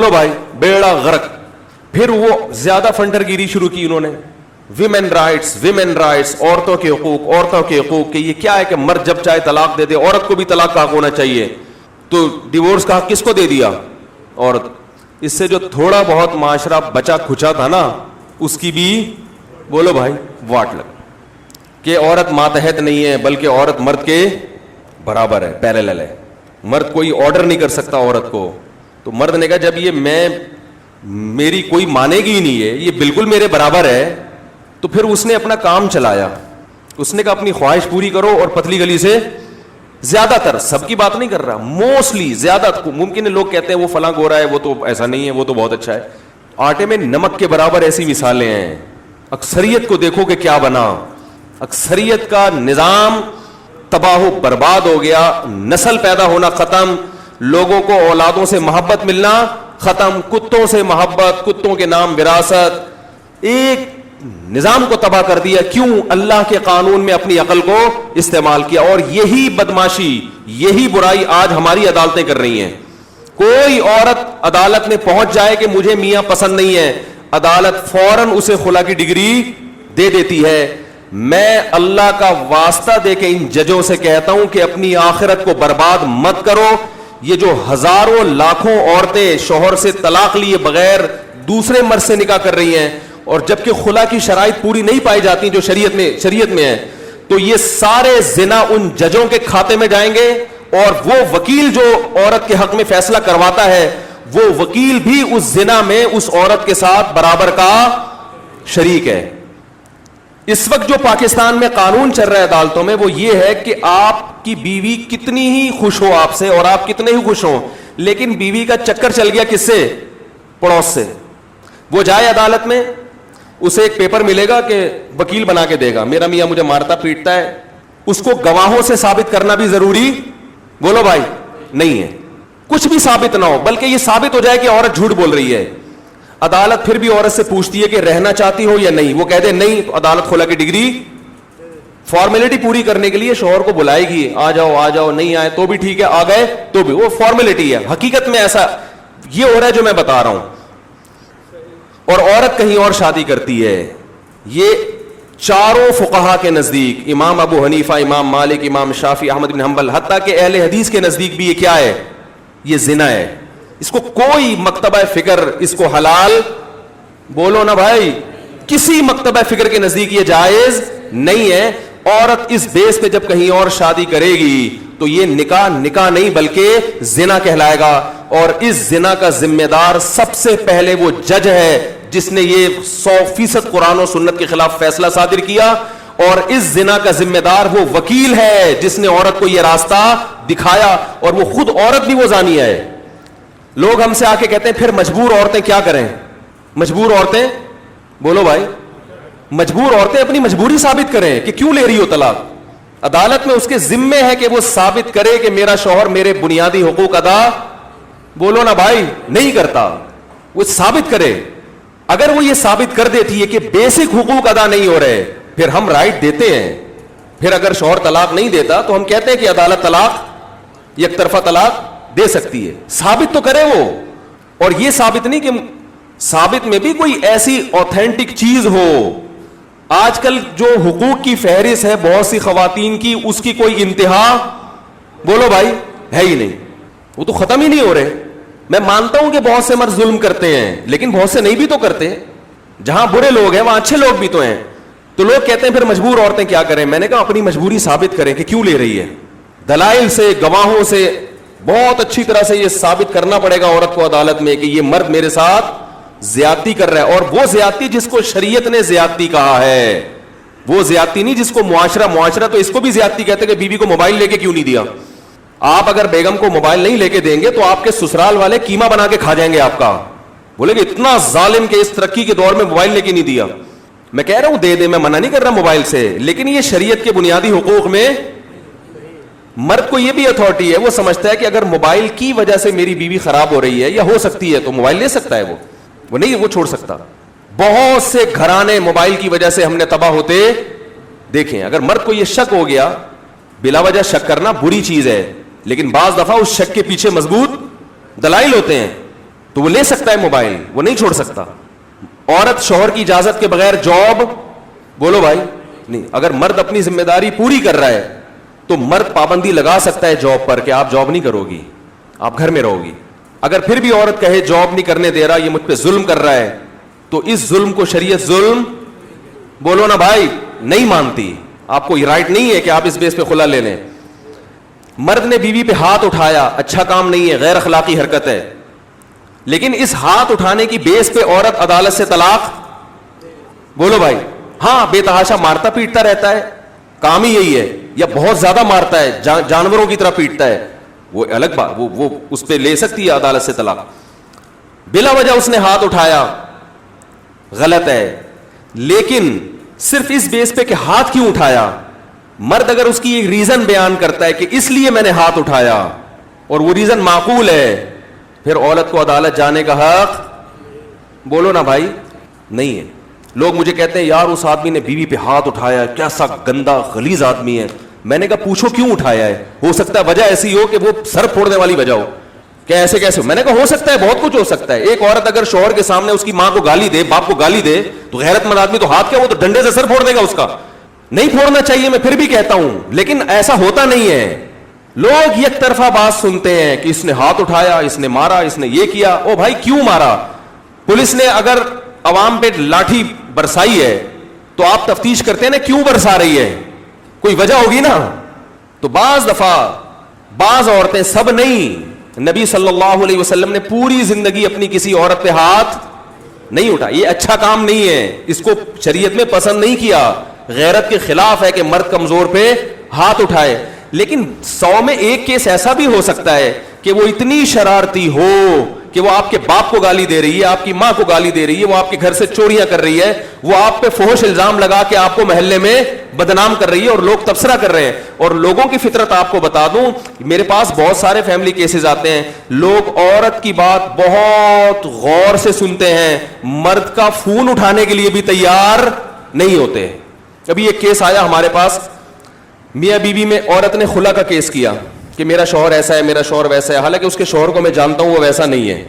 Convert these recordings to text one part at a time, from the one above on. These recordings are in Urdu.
چلو بھائی بیڑا غرق. پھر وہ زیادہ فنٹر گیری شروع کی انہوں نے, ویمن رائٹس, عورتوں کے حقوق, کہ یہ کیا ہے کہ مرد جب چاہے طلاق دے دے, عورت کو بھی طلاق کا حق ہونا چاہیے. تو ڈیورس کا حق کس کو دے دیا؟ عورت. اس سے جو تھوڑا بہت معاشرہ بچا کھچا تھا نا, اس کی بھی بولو بھائی واٹ لگ, کہ عورت ماتحت نہیں ہے بلکہ عورت مرد کے برابر ہے, پیرالل ہے. مرد کوئی آرڈر نہیں کر سکتا عورت کو. تو مرد نے کہا جب یہ میری کوئی مانے گی ہی نہیں ہے, یہ بالکل میرے برابر ہے, تو پھر اس نے اپنا کام چلایا. اس نے کہا اپنی خواہش پوری کرو, اور پتلی گلی سے زیادہ تر, سب کی بات نہیں کر رہا, موسٹلی زیادہ ممکن ہے. لوگ کہتے ہیں وہ فلاں گورا ہے, وہ تو ایسا نہیں ہے, وہ تو بہت اچھا ہے. آٹے میں نمک کے برابر ایسی مثالیں ہیں. اکثریت کو دیکھو کہ کیا بنا. اکثریت کا نظام تباہ و برباد ہو گیا, نسل پیدا ہونا ختم, لوگوں کو اولادوں سے محبت ملنا ختم, کتوں سے محبت, کتوں کے نام وراثت, ایک نظام کو تباہ کر دیا. کیوں؟ اللہ کے قانون میں اپنی عقل کو استعمال کیا. اور یہی بدماشی, یہی برائی آج ہماری عدالتیں کر رہی ہیں. کوئی عورت عدالت میں پہنچ جائے کہ مجھے میاں پسند نہیں ہے, عدالت فوراً اسے خلا کی ڈگری دے دیتی ہے. میں اللہ کا واسطہ دے کے ان ججوں سے کہتا ہوں کہ اپنی آخرت کو برباد مت کرو. یہ جو ہزاروں لاکھوں عورتیں شوہر سے طلاق لیے بغیر دوسرے مرد سے نکاح کر رہی ہیں, اور جبکہ خلا کی شرائط پوری نہیں پائی جاتی جو شریعت میں ہے, تو یہ سارے زنا ان ججوں کے کھاتے میں جائیں گے. اور وہ وکیل جو عورت کے حق میں فیصلہ کرواتا ہے, وہ وکیل بھی اس زنا میں اس عورت کے ساتھ برابر کا شریک ہے. اس وقت جو پاکستان میں قانون چل رہا ہے عدالتوں میں, وہ یہ ہے کہ آپ کی بیوی کتنی ہی خوش ہو آپ سے, اور آپ کتنے ہی خوش ہوں, لیکن بیوی کا چکر چل گیا کس سے؟ پڑوس سے. وہ جائے عدالت میں, اسے ایک پیپر ملے گا کہ وکیل بنا کے دے گا, میرا میاں مجھے مارتا پیٹتا ہے. اس کو گواہوں سے ثابت کرنا بھی ضروری بولو بھائی نہیں ہے. کچھ بھی ثابت نہ ہو, بلکہ یہ ثابت ہو جائے کہ عورت جھوٹ بول رہی ہے, عدالت پھر بھی عورت سے پوچھتی ہے کہ رہنا چاہتی ہو یا نہیں. وہ کہہ دے نہیں, تو عدالت خلا کی ڈگری فارمیلٹی پوری کرنے کے لیے شوہر کو بلائے گی, آ جاؤ, نہیں آئے تو بھی ٹھیک ہے, آ گئے تو بھی, وہ فارمیلٹی ہے. حقیقت میں ایسا یہ ہو رہا ہے جو میں بتا رہا ہوں. اور عورت کہیں اور شادی کرتی ہے. یہ چاروں فقہا کے نزدیک, امام ابو حنیفہ, امام مالک, امام شافعی, احمد بن حنبل, حتیٰ کہ اہل حدیث کے نزدیک بھی یہ کیا ہے؟ یہ زنا ہے. اس کو کوئی مکتبہ فکر اس کو حلال بولو نا بھائی, کسی مکتبہ فکر کے نزدیک یہ جائز نہیں ہے. عورت اس بیس پہ جب کہیں اور شادی کرے گی تو یہ نکاح نہیں بلکہ زنا کہلائے گا. اور اس زنا کا ذمہ دار سب سے پہلے وہ جج ہے جس نے یہ 100% قرآن و سنت کے خلاف فیصلہ صادر کیا, اور اس زنا کا ذمہ دار وہ وکیل ہے جس نے عورت کو یہ راستہ دکھایا, اور وہ خود عورت بھی وہ زانیہ ہے. لوگ ہم سے آ کے کہتے ہیں پھر مجبور عورتیں کیا کریں؟ مجبور عورتیں بولو بھائی, مجبور عورتیں اپنی مجبوری ثابت کریں کہ کیوں لے رہی ہو طلاق. عدالت میں اس کے ذمے ہے کہ وہ ثابت کرے کہ میرا شوہر میرے بنیادی حقوق ادا بولو نا بھائی نہیں کرتا, وہ ثابت کرے. اگر وہ یہ ثابت کر دیتی ہے کہ بیسک حقوق ادا نہیں ہو رہے, پھر ہم رائٹ دیتے ہیں. پھر اگر شوہر طلاق نہیں دیتا تو ہم کہتے ہیں کہ عدالت طلاق یک طرفہ طلاق دے سکتی ہے. ثابت تو کرے وہ, اور یہ ثابت نہیں کہ ثابت میں بھی کوئی ایسی اوتھینٹک چیز ہو. آج کل جو حقوق کی فہرست ہے بہت سی خواتین کی, اس کی کوئی انتہا بولو بھائی ہے ہی نہیں, وہ تو ختم ہی نہیں ہو رہے. میں مانتا ہوں کہ بہت سے مرد ظلم کرتے ہیں, لیکن بہت سے نہیں بھی تو کرتے. جہاں برے لوگ ہیں وہاں اچھے لوگ بھی تو ہیں. تو لوگ کہتے ہیں پھر مجبور عورتیں کیا کریں. میں نے کہا اپنی مجبوری ثابت کریں کہ کیوں لے رہی ہے, دلائل سے, گواہوں سے, بہت اچھی طرح سے یہ ثابت کرنا پڑے گا عورت کو عدالت میں کہ یہ مرد میرے ساتھ زیادتی کر رہا ہے. اور وہ زیادتی جس کو شریعت نے زیادتی کہا ہے, وہ زیادتی نہیں جس کو معاشرہ تو اس کو بھی زیادتی کہتے کہ بیوی کو موبائل لے کے کیوں نہیں دیا. آپ اگر بیگم کو موبائل نہیں لے کے دیں گے تو آپ کے سسرال والے قیمہ بنا کے کھا جائیں گے آپ کا, بولے گے اتنا ظالم کہ اس ترقی کے دور میں موبائل لے کے نہیں دیا. میں کہہ رہا ہوں دے دے, میں منع نہیں کر رہا موبائل سے, لیکن یہ شریعت کے بنیادی حقوق میں مرد کو یہ بھی اتھارٹی ہے, وہ سمجھتا ہے کہ اگر موبائل کی وجہ سے میری بیوی خراب ہو رہی ہے یا ہو سکتی ہے تو موبائل لے سکتا ہے, وہ نہیں, وہ چھوڑ سکتا. بہت سے گھرانے موبائل کی وجہ سے ہم نے تباہ ہوتے دیکھیں. اگر مرد کو یہ شک ہو گیا, بلا وجہ شک کرنا بری چیز ہے, لیکن بعض دفعہ اس شک کے پیچھے مضبوط دلائل ہوتے ہیں. تو وہ لے سکتا ہے موبائل, وہ نہیں چھوڑ سکتا. عورت شوہر کی اجازت کے بغیر جاب, بولو بھائی, نہیں. اگر مرد اپنی ذمہ داری پوری کر رہا ہے تو مرد پابندی لگا سکتا ہے جاب پر کہ آپ جاب نہیں کرو گی, آپ گھر میں رہو گی. اگر پھر بھی عورت کہے جاب نہیں کرنے دے رہا, یہ مجھ پہ ظلم کر رہا ہے, تو اس ظلم کو شریعت ظلم, بولو نا بھائی, نہیں مانتی. آپ کو یہ رائٹ نہیں ہے کہ آپ اس بیس پہ خلا لے لیں. مرد نے بیوی پہ ہاتھ اٹھایا, اچھا کام نہیں ہے, غیر اخلاقی حرکت ہے, لیکن اس ہاتھ اٹھانے کی بیس پہ عورت عدالت سے طلاق, بولو بھائی, ہاں بے تحاشا مارتا پیٹتا رہتا ہے, کام ہی یہی ہے, یا بہت زیادہ مارتا ہے, جانوروں کی طرح پیٹتا ہے, وہ الگ بات, وہ اس پہ لے سکتی ہے عدالت سے طلاق. بلا وجہ اس نے ہاتھ اٹھایا, غلط ہے. لیکن صرف اس بیس پہ کہ ہاتھ کیوں اٹھایا, مرد اگر اس کی ایک ریزن بیان کرتا ہے کہ اس لیے میں نے ہاتھ اٹھایا اور وہ ریزن معقول ہے, پھر عورت کو عدالت جانے کا حق, بولو نا بھائی, نہیں ہے. لوگ مجھے کہتے ہیں یار اس آدمی نے بیوی پہ ہاتھ اٹھایا, کیسا گندا غلیظ آدمی ہے. میں نے کہا پوچھو کیوں اٹھایا ہے, ہو سکتا ہے وجہ ایسی ہو کہ وہ سر پھوڑنے والی وجہ ہو. کیا ایسے کیسے ہو؟ میں نے کہا ہو سکتا ہے, بہت کچھ ہو سکتا ہے. ایک عورت اگر شوہر کے سامنے اس کی ماں کو گالی دے, باپ کو گالی دے, تو غیرت مند آدمی تو ہاتھ کیا, وہ تو ڈنڈے سے سر پھوڑ دے گا اس کا. نہیں پھوڑنا چاہیے, میں پھر بھی کہتا ہوں, لیکن ایسا ہوتا نہیں ہے. لوگ یک طرفہ بات سنتے ہیں کہ اس نے ہاتھ اٹھایا, اس نے مارا, اس نے یہ کیا. او بھائی کیوں مارا؟ پولیس نے اگر عوام پہ لاٹھی برسائی ہے تو آپ تفتیش کرتے ہیں نا کیوں برسا رہی ہے, کوئی وجہ ہوگی نا. تو بعض دفعہ بعض عورتیں, سب نہیں, نبی صلی اللہ علیہ وسلم نے پوری زندگی اپنی کسی عورت پہ ہاتھ نہیں اٹھا. یہ اچھا کام نہیں ہے, اس کو شریعت میں پسند نہیں کیا. غیرت کے خلاف ہے کہ مرد کمزور پہ ہاتھ اٹھائے. لیکن 100 میں ایک کیس ایسا بھی ہو سکتا ہے کہ وہ اتنی شرارتی ہو کہ وہ آپ کے باپ کو گالی دے رہی ہے, آپ کی ماں کو گالی دے رہی ہے, وہ آپ کے گھر سے چوریاں کر رہی ہے, وہ آپ پہ فحش الزام لگا کے آپ کو محلے میں بدنام کر رہی ہے, اور لوگ تبصرہ کر رہے ہیں. اور لوگوں کی فطرت آپ کو بتا دوں, میرے پاس بہت سارے فیملی کیسز آتے ہیں, لوگ عورت کی بات بہت غور سے سنتے ہیں, مرد کا فون اٹھانے کے لیے بھی تیار نہیں ہوتے. ابھی ایک کیس آیا ہمارے پاس, میاں بیوی میں عورت نے خلا کا کیس کیا کہ میرا شوہر ایسا ہے, میرا شوہر ویسا ہے. حالانکہ اس کے شوہر کو میں جانتا ہوں, وہ ویسا نہیں ہے.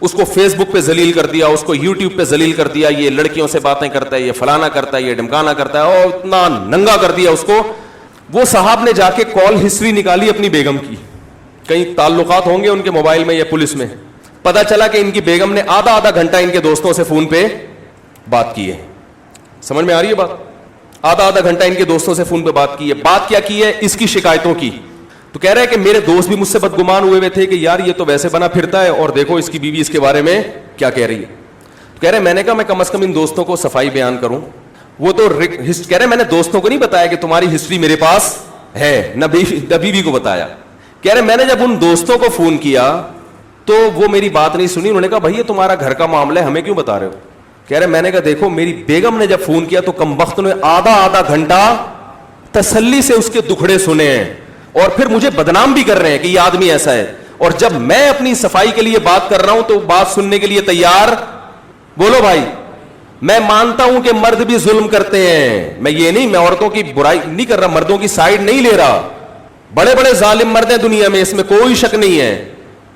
اس کو فیس بک پہ ذلیل کر دیا, اس کو یوٹیوب پہ ذلیل کر دیا, یہ لڑکیوں سے باتیں کرتا ہے, یہ فلانا کرتا ہے, یہ ڈمکانا کرتا ہے, اور اتنا ننگا کر دیا اس کو. وہ صاحب نے جا کے کال ہسٹری نکالی اپنی بیگم کی, کئی تعلقات ہوں گے ان کے موبائل میں یا پولیس میں. پتا چلا کہ ان کی بیگم نے آدھا گھنٹہ ان کے دوستوں سے فون پہ بات کی ہے. سمجھ میں آ رہی ہے بات؟ آدھا گھنٹہ ان کے دوستوں سے فون پہ بات کی ہے. بات کیا کی ہے؟ اس کی شکایتوں کی. تو کہہ رہے ہیں کہ میرے دوست بھی مجھ سے بدگمان ہوئے تھے کہ یار یہ تو ویسے بنا پھرتا ہے, اور دیکھو اس کی بیوی اس کے بارے میں کیا کہہ رہی ہے. تو کہہ رہے ہیں میں نے کہا میں کم از کم ان دوستوں کو صفائی بیان کروں. وہ تو کہہ رہے ہیں میں نے دوستوں کو نہیں بتایا کہ تمہاری ہسٹری میرے پاس ہے, نہ بیوی کو بتایا. کہہ رہے میں نے جب ان دوستوں کو فون کیا تو وہ میری بات نہیں سنی. انہوں نے کہا بھائی یہ تمہارا گھر کا معاملہ ہے, ہمیں کیوں بتا رہے ہو. کہہ رہے میں نے کہا دیکھو میری بیگم نے جب فون کیا تو کمبخت نے آدھا گھنٹا تسلی سے اس کے دکھڑے سنے ہیں, اور پھر مجھے بدنام بھی کر رہے ہیں کہ یہ آدمی ایسا ہے. اور جب میں اپنی صفائی کے لیے بات کر رہا ہوں تو بات سننے کے لیے تیار, بولو بھائی. میں مانتا ہوں کہ مرد بھی ظلم کرتے ہیں, میں یہ نہیں, میں عورتوں کی برائی نہیں کر رہا, مردوں کی سائیڈ نہیں لے رہا. بڑے بڑے ظالم مرد ہیں دنیا میں, اس میں کوئی شک نہیں ہے.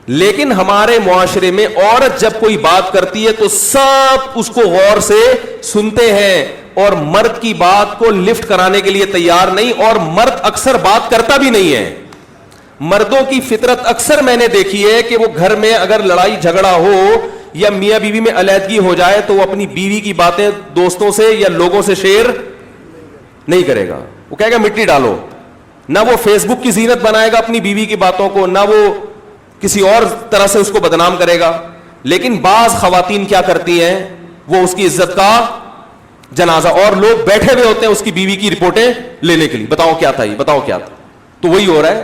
لیکن ہمارے معاشرے میں عورت جب کوئی بات کرتی ہے تو سب اس کو غور سے سنتے ہیں, اور مرد کی بات کو لفٹ کرانے کے لیے تیار نہیں, اور مرد اکثر بات کرتا بھی نہیں ہے. مردوں کی فطرت اکثر میں نے دیکھی ہے کہ وہ گھر میں اگر لڑائی جھگڑا ہو یا میاں بیوی میں علیحدگی ہو جائے تو وہ اپنی بیوی کی باتیں دوستوں سے یا لوگوں سے شیئر نہیں کرے گا. وہ کہے گا مٹی ڈالو. نہ وہ فیس بک کی زینت بنائے گا اپنی بیوی کی باتوں کو, نہ وہ کسی اور طرح سے اس کو بدنام کرے گا. لیکن بعض خواتین کیا کرتی ہیں, وہ اس کی عزت کا جنازہ, اور لوگ بیٹھے ہوئے ہوتے ہیں اس کی بیوی کی رپورٹیں لینے کے لیے, بتاؤ کیا تھا یہ, بتاؤ کیا تھا. تو وہی ہو رہا ہے,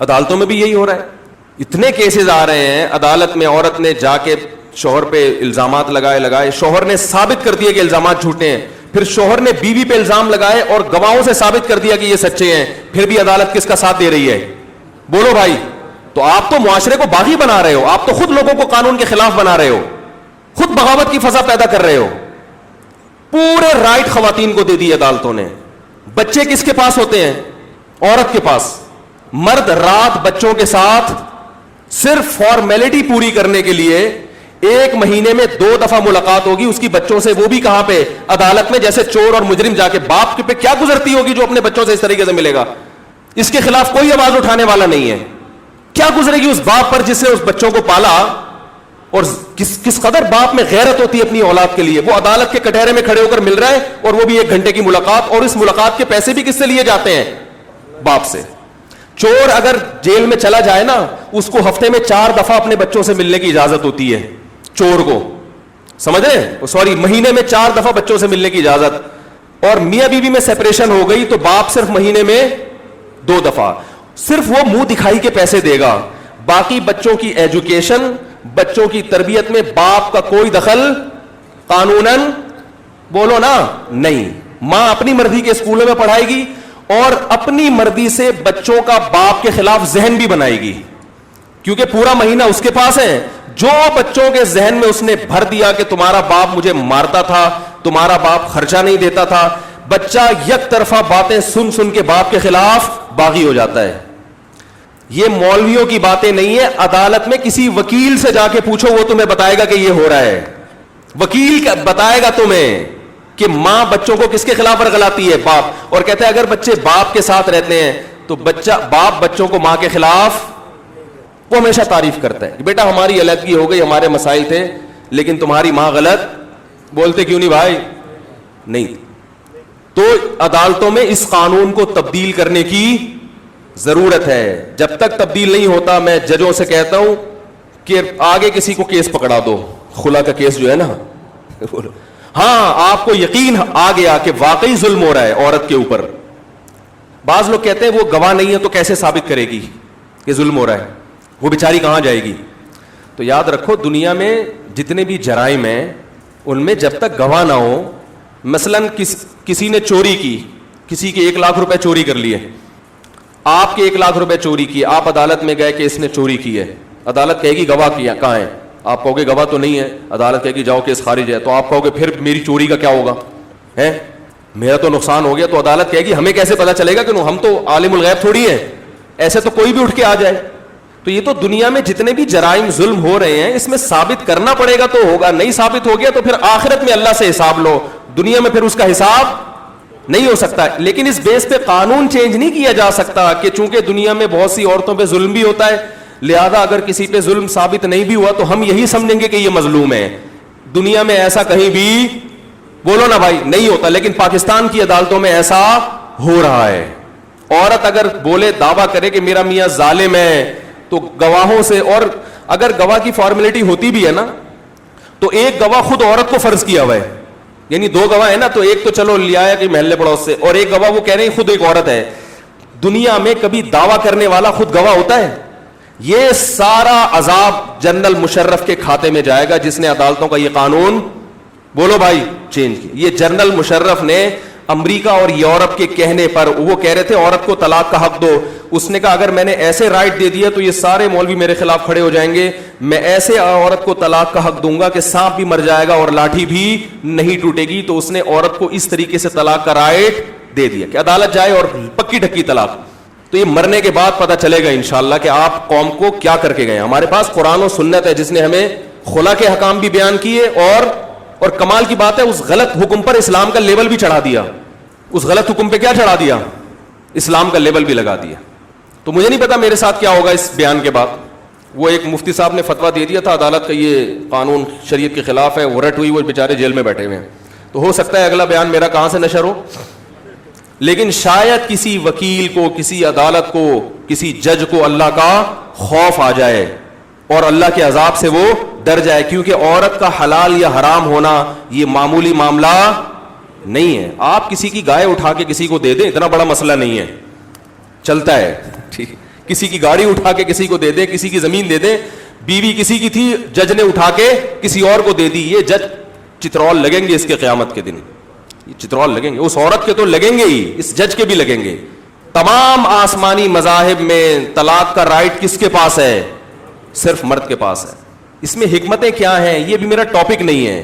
عدالتوں میں بھی یہی ہو رہا ہے. اتنے کیسز آ رہے ہیں عدالت میں, عورت نے جا کے شوہر پہ الزامات لگائے, شوہر نے ثابت کر دیا کہ الزامات جھوٹے ہیں, پھر شوہر نے بیوی پہ الزام لگائے اور گواہوں سے ثابت کر دیا کہ یہ سچے ہیں, پھر بھی عدالت کس کا ساتھ دے رہی ہے, بولو بھائی. تو آپ تو معاشرے کو باغی بنا رہے ہو, آپ تو خود لوگوں کو قانون کے خلاف بنا رہے ہو, خود بغاوت کی فضا پیدا کر رہے ہو. پورے رائٹ خواتین کو دے دی عدالتوں نے. بچے کس کے پاس ہوتے ہیں؟ عورت کے پاس. مرد رات بچوں کے ساتھ صرف فارمیلٹی پوری کرنے کے لیے 1 مہینے میں 2 دفعہ ملاقات ہوگی اس کی بچوں سے, وہ بھی کہاں پہ, عدالت میں. جیسے چور اور مجرم جا کے باپ پہ کیا گزرتی ہوگی جو اپنے بچوں سے اس طریقے سے ملے گا, اس کے خلاف کوئی آواز اٹھانے والا نہیں ہے. کیا گزرے گی اس باپ پر جس نے اس بچوں کو پالا, اور کس قدر باپ میں غیرت ہوتی ہے اپنی اولاد کے لیے. وہ عدالت کے کٹہرے میں کھڑے ہو کر مل رہا ہے, اور وہ بھی 1 گھنٹے کی ملاقات, اور اس ملاقات کے پیسے بھی کس سے لیے جاتے ہیں, باپ سے. چور اگر جیل میں چلا جائے نا, اس کو ہفتے میں 4 دفعہ اپنے بچوں سے ملنے کی اجازت ہوتی ہے چور کو, سمجھ رہے, سوری مہینے میں 4 دفعہ بچوں سے ملنے کی اجازت. اور میاں بیوی میں سیپریشن ہو گئی تو باپ صرف مہینے میں 2 دفعہ. صرف وہ منہ دکھائی کے پیسے دے گا, باقی بچوں کی ایجوکیشن, بچوں کی تربیت میں باپ کا کوئی دخل قانوناً, بولو نا, نہیں. ماں اپنی مرضی کے اسکولوں میں پڑھائے گی, اور اپنی مرضی سے بچوں کا باپ کے خلاف ذہن بھی بنائے گی, کیونکہ پورا مہینہ اس کے پاس ہے. جو بچوں کے ذہن میں اس نے بھر دیا کہ تمہارا باپ مجھے مارتا تھا, تمہارا باپ خرچہ نہیں دیتا تھا, بچہ یک طرفہ باتیں سن سن کے باپ کے خلاف باغی ہو جاتا ہے. یہ مولویوں کی باتیں نہیں ہے, عدالت میں کسی وکیل سے جا کے پوچھو, وہ تمہیں بتائے گا کہ یہ ہو رہا ہے. وکیل بتائے گا تمہیں کہ ماں بچوں کو کس کے خلاف ورگلاتی ہے, باپ. اور کہتے ہیں اگر بچے باپ کے ساتھ رہتے ہیں تو باپ بچوں کو ماں کے خلاف, وہ ہمیشہ تعریف کرتا ہے کہ بیٹا ہماری علیحدگی ہو گئی, ہمارے مسائل تھے, لیکن تمہاری ماں غلط, بولتے کیوں نہیں بھائی, نہیں. تو عدالتوں میں اس قانون کو تبدیل کرنے کی ضرورت ہے. جب تک تبدیل نہیں ہوتا, میں ججوں سے کہتا ہوں کہ آگے کسی کو کیس پکڑا دو, خلا کا کیس جو ہے نا, ہاں آپ کو یقین آ گیا کہ واقعی ظلم ہو رہا ہے عورت کے اوپر. بعض لوگ کہتے ہیں وہ گواہ نہیں ہے تو کیسے ثابت کرے گی کہ ظلم ہو رہا ہے, وہ بیچاری کہاں جائے گی. تو یاد رکھو, دنیا میں جتنے بھی جرائم ہیں ان میں جب تک گواہ نہ ہو, مثلاً کسی نے چوری کی, کسی کے 1 لاکھ روپے چوری کر لیے, آپ کے 1 لاکھ روپے چوری کیے, آپ عدالت میں گئے کہ اس نے چوری کی ہے, عدالت کہے گی گواہ کیا کہاں ہے, آپ کہو گے گواہ تو نہیں ہے, عدالت کہے گی جاؤ کیس خارج ہے. تو آپ کہو گے پھر میری چوری کا کیا ہوگا, ہے میرا تو نقصان ہو گیا. تو عدالت کہے گی ہمیں کیسے پتا چلے گا, کہ ہم تو عالم الغیب تھوڑی ہیں, ایسے تو کوئی بھی اٹھ کے آ جائے. تو یہ تو دنیا میں جتنے بھی جرائم ظلم ہو رہے ہیں اس میں ثابت کرنا پڑے گا تو ہوگا, نہیں ثابت ہو گیا تو پھر آخرت میں اللہ سے حساب لو, دنیا میں پھر اس کا حساب نہیں ہو سکتا. لیکن اس بیس پہ قانون چینج نہیں کیا جا سکتا کہ چونکہ دنیا میں بہت سی عورتوں پہ ظلم بھی ہوتا ہے, لہذا اگر کسی پہ ظلم ثابت نہیں بھی ہوا تو ہم یہی سمجھیں گے کہ یہ مظلوم ہے. دنیا میں ایسا کہیں بھی, بولو نا بھائی, نہیں ہوتا. لیکن پاکستان کی عدالتوں میں ایسا ہو رہا ہے. عورت اگر بولے, دعویٰ کرے کہ میرا میاں ظالم ہے, تو گواہوں سے, اور اگر گواہ کی فارمیلٹی ہوتی بھی ہے نا, تو ایک گواہ خود عورت کو فرض کیا ہوا ہے, یعنی 2 گواہ ہے نا, تو ایک تو چلو لے آیا کہ محلے پڑوس سے, اور ایک گواہ وہ کہہ رہے ہیں خود ایک عورت ہے. دنیا میں کبھی دعویٰ کرنے والا خود گواہ ہوتا ہے؟ یہ سارا عذاب جنرل مشرف کے کھاتے میں جائے گا جس نے عدالتوں کا یہ قانون, بولو بھائی, چینج کیا. یہ جنرل مشرف نے امریکہ اور یورپ کے کہنے پر, وہ کہہ رہے تھے عورت کو طلاق کا حق دو, اس نے کہا اگر میں نے ایسے رائٹ دے دیا تو یہ سارے مولوی میرے خلاف کھڑے ہو جائیں گے, میں ایسے عورت کو طلاق کا حق دوں گا کہ سانپ بھی مر جائے گا اور لاٹھی بھی نہیں ٹوٹے گی. تو اس نے عورت کو اس طریقے سے طلاق کا رائٹ دے دیا کہ عدالت جائے اور پکی ڈھکی طلاق. تو یہ مرنے کے بعد پتہ چلے گا انشاءاللہ کہ آپ قوم کو کیا کر کے گئے. ہمارے پاس قرآن و سنت ہے جس نے ہمیں خلا کے حکام بھی بیان کیے, اور کمال کی بات ہے اس غلط حکم پر اسلام کا لیبل بھی چڑھا دیا. اس غلط حکم پہ کیا چڑھا دیا, اسلام کا لیبل بھی لگا دیا. تو مجھے نہیں پتا میرے ساتھ کیا ہوگا اس بیان کے بعد. وہ ایک مفتی صاحب نے فتویٰ دے دیا تھا عدالت کا یہ قانون شریعت کے خلاف ہے, وہ رٹ ہوئی, وہ بیچارے جیل میں بیٹھے ہوئے ہیں. تو ہو سکتا ہے اگلا بیان میرا کہاں سے نشر ہو, لیکن شاید کسی وکیل کو, کسی عدالت کو, کسی جج کو اللہ کا خوف آ جائے اور اللہ کے عذاب سے وہ ڈر جائے, کیونکہ عورت کا حلال یا حرام ہونا یہ معمولی معاملہ نہیں ہے. آپ کسی کی گائے اٹھا کے کسی کو دے دیں, اتنا بڑا مسئلہ نہیں ہے, چلتا ہے. ٹھیک, کسی کی گاڑی اٹھا کے کسی کو دے دیں, کسی کی زمین دے دیں. بیوی کسی کی تھی, جج نے اٹھا کے کسی اور کو دے دی, یہ جج چترول لگیں گے اس کے قیامت کے دن, یہ چترول لگیں گے. اس عورت کے تو لگیں گے ہی, اس جج کے بھی لگیں گے. تمام آسمانی مذاہب میں طلاق کا رائٹ کس کے پاس ہے, صرف مرد کے پاس ہے. اس میں حکمتیں کیا ہیں یہ بھی میرا ٹاپک نہیں ہے,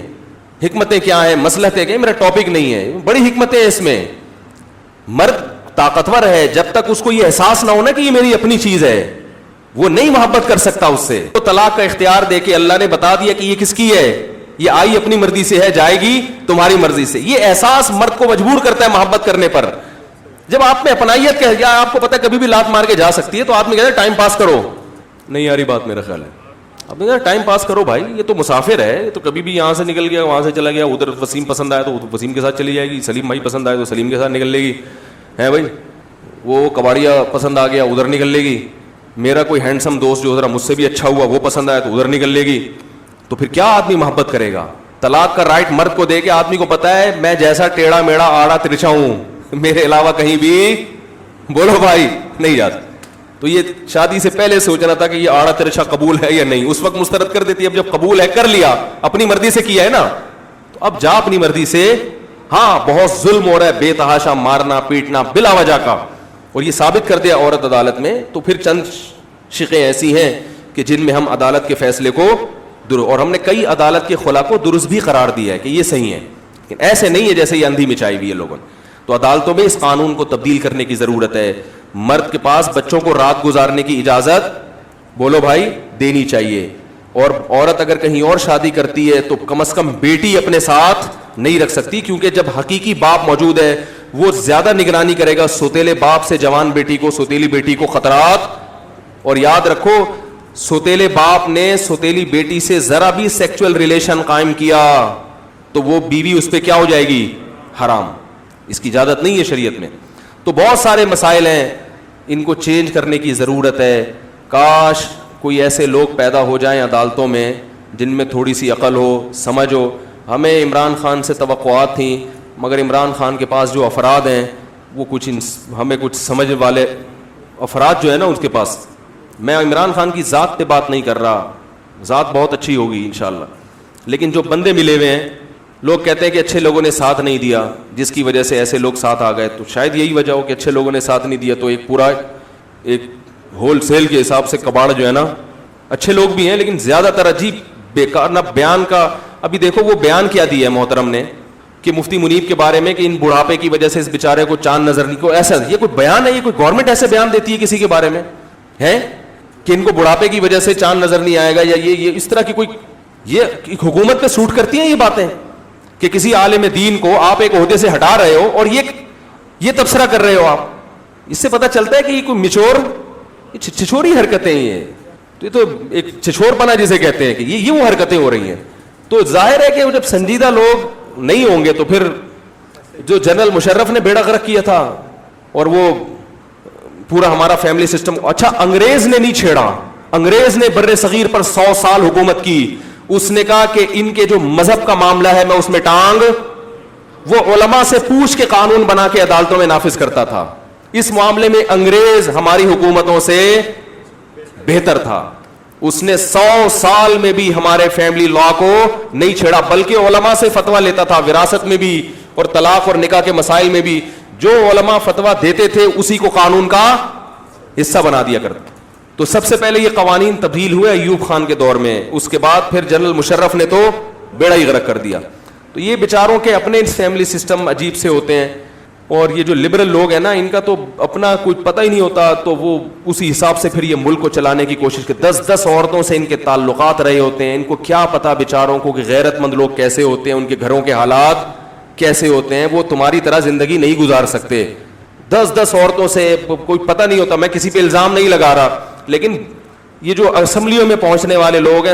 حکمتیں کیا ہیں, مصلحتیں کیا ہیں, میرا ٹاپک نہیں ہے. بڑی حکمتیں ہیں اس میں. مرد طاقتور ہے جب تک اس کو یہ احساس نہ ہونا کہ یہ میری اپنی چیز ہے, وہ نہیں محبت کر سکتا اس سے. تو طلاق کا اختیار دے کے اللہ نے بتا دیا کہ یہ کس کی ہے, یہ آئی اپنی مرضی سے ہے, جائے گی تمہاری مرضی سے. یہ احساس مرد کو مجبور کرتا ہے محبت کرنے پر. جب آپ میں اپنائیت کہہ یا آپ کو پتہ ہے کبھی بھی لات مار کے جا سکتی ہے, تو آدمی کہتا ہے ٹائم پاس کرو. نہیں یاری بات میرا خیال ہے, آپ نے کہا ٹائم پاس کرو بھائی, یہ تو مسافر ہے, یہ تو کبھی بھی یہاں سے نکل گیا وہاں سے چلا گیا, ادھر وسیم پسند آیا تو وسیم کے ساتھ چلی جائے گی, سلیم بھائی پسند آئے تو سلیم کے ساتھ نکل لے گی, ہے بھائی وہ کباڑیا پسند آ گیا ادھر نکل لے گی, میرا کوئی ہینڈسم دوست جو ذرا مجھ سے بھی اچھا ہوا وہ پسند آیا تو ادھر نکل لے گی. تو پھر کیا آدمی محبت کرے گا؟ طلاق کا رائٹ مرد کو دے کے آدمی کو پتا ہے میں جیسا ٹیڑھا میڑا آڑا ترچھا ہوں, میرے علاوہ کہیں بھی بولو بھائی نہیں جاتا. تو یہ شادی سے پہلے سوچنا تھا کہ یہ آڑا ترچھا قبول ہے یا نہیں, اس وقت مسترد کر دیتی. اب جب قبول ہے, کر لیا, اپنی مرضی سے کیا ہے نا, تو اب جا اپنی مرضی سے. ہاں بہت ظلم ہو رہا ہے, بے تحاشا مارنا پیٹنا بلا وجہ کا, اور یہ ثابت کر دیا عورت عدالت میں, تو پھر چند شقیں ایسی ہیں کہ جن میں ہم عدالت کے فیصلے کو اور ہم نے کئی عدالت کے خلا کو درست بھی قرار دیا ہے کہ یہ صحیح ہے, لیکن ایسے نہیں ہے جیسے یہ اندھی مچائی ہوئی ہے لوگوں نے. تو عدالتوں میں اس قانون کو تبدیل کرنے کی ضرورت ہے. مرد کے پاس بچوں کو رات گزارنے کی اجازت بولو بھائی دینی چاہیے, اور عورت اگر کہیں اور شادی کرتی ہے تو کم از کم بیٹی اپنے ساتھ نہیں رکھ سکتی, کیونکہ جب حقیقی باپ موجود ہے وہ زیادہ نگرانی کرے گا سوتیلے باپ سے جوان بیٹی کو, سوتیلی بیٹی کو خطرات. اور یاد رکھو سوتیلے باپ نے سوتیلی بیٹی سے ذرا بھی سیکچول ریلیشن قائم کیا تو وہ بیوی اس پہ کیا ہو جائے گی؟ حرام. اس کی اجازت نہیں ہے شریعت میں. تو بہت سارے مسائل ہیں, ان کو چینج کرنے کی ضرورت ہے. کاش کوئی ایسے لوگ پیدا ہو جائیں عدالتوں میں جن میں تھوڑی سی عقل ہو, سمجھ ہو. ہمیں عمران خان سے توقعات تھیں, مگر عمران خان کے پاس جو افراد ہیں وہ کچھ ہمیں کچھ سمجھ والے افراد جو ہے نا اس کے پاس. میں عمران خان کی ذات پہ بات نہیں کر رہا, ذات بہت اچھی ہوگی انشاءاللہ, لیکن جو بندے ملے ہوئے ہیں, لوگ کہتے ہیں کہ اچھے لوگوں نے ساتھ نہیں دیا جس کی وجہ سے ایسے لوگ ساتھ آ گئے. تو شاید یہی وجہ ہو کہ اچھے لوگوں نے ساتھ نہیں دیا, تو ایک پورا ایک ہول سیل کے حساب سے کباڑ جو ہے نا, اچھے لوگ بھی ہیں لیکن زیادہ تر عجیب بیکار نہ بیان کا. ابھی دیکھو وہ بیان کیا دیا ہے محترم نے کہ مفتی منیب کے بارے میں کہ ان بڑھاپے کی وجہ سے اس بیچارے کو چاند نظر نہیں کو. ایسا یہ کوئی بیان ہے؟ یہ کوئی گورنمنٹ ایسے بیان دیتی ہے کسی کے بارے میں ہے کہ ان کو بڑھاپے کی وجہ سے چاند نظر نہیں آئے گا, یا یہ اس طرح کی کوئی, یہ حکومت پہ سوٹ کرتی ہیں یہ باتیں کہ کسی عالم دین کو آپ ایک عہدے سے ہٹا رہے ہو اور یہ تبصرہ کر رہے ہو آپ. اس سے پتہ چلتا ہے کہ یہ کوئی چھچوری حرکتیں یہ تو ایک چھچور پنا جسے کہتے ہیں کہ یہ وہ حرکتیں ہو رہی ہیں. تو ظاہر ہے کہ جب سنجیدہ لوگ نہیں ہوں گے تو پھر جو جنرل مشرف نے بیڑا غرق کیا تھا اور وہ پورا ہمارا فیملی سسٹم, اچھا انگریز نے نہیں چھیڑا, انگریز نے بر صغیر پر 100 سال حکومت کی. اس نے کہا کہ ان کے جو مذہب کا معاملہ ہے میں اس میں ٹانگ, وہ علماء سے پوچھ کے قانون بنا کے عدالتوں میں نافذ کرتا تھا. اس معاملے میں انگریز ہماری حکومتوں سے بہتر تھا. اس نے 100 سال میں بھی ہمارے فیملی لا کو نہیں چھیڑا, بلکہ علماء سے فتویٰ لیتا تھا, وراثت میں بھی اور طلاق اور نکاح کے مسائل میں بھی. جو علماء فتویٰ دیتے تھے اسی کو قانون کا حصہ بنا دیا کرتے. تو سب سے پہلے یہ قوانین تبدیل ہوئے ایوب خان کے دور میں, اس کے بعد پھر جنرل مشرف نے تو بیڑا ہی غرق کر دیا. تو یہ بیچاروں کے اپنے فیملی سسٹم عجیب سے ہوتے ہیں, اور یہ جو لبرل لوگ ہیں نا ان کا تو اپنا کچھ پتہ ہی نہیں ہوتا, تو وہ اسی حساب سے پھر یہ ملک کو چلانے کی کوشش کرتے. 10 عورتوں سے ان کے تعلقات رہے ہوتے ہیں, ان کو کیا پتا بیچاروں کو کہ غیرت مند لوگ کیسے ہوتے ہیں, ان کے گھروں کے حالات کیسے ہوتے ہیں. وہ تمہاری طرح زندگی نہیں گزار سکتے. 10 عورتوں سے کوئی پتہ نہیں ہوتا. میں کسی پہ الزام نہیں لگا رہا, لیکن یہ جو اسمبلیوں میں پہنچنے والے لوگ ہیں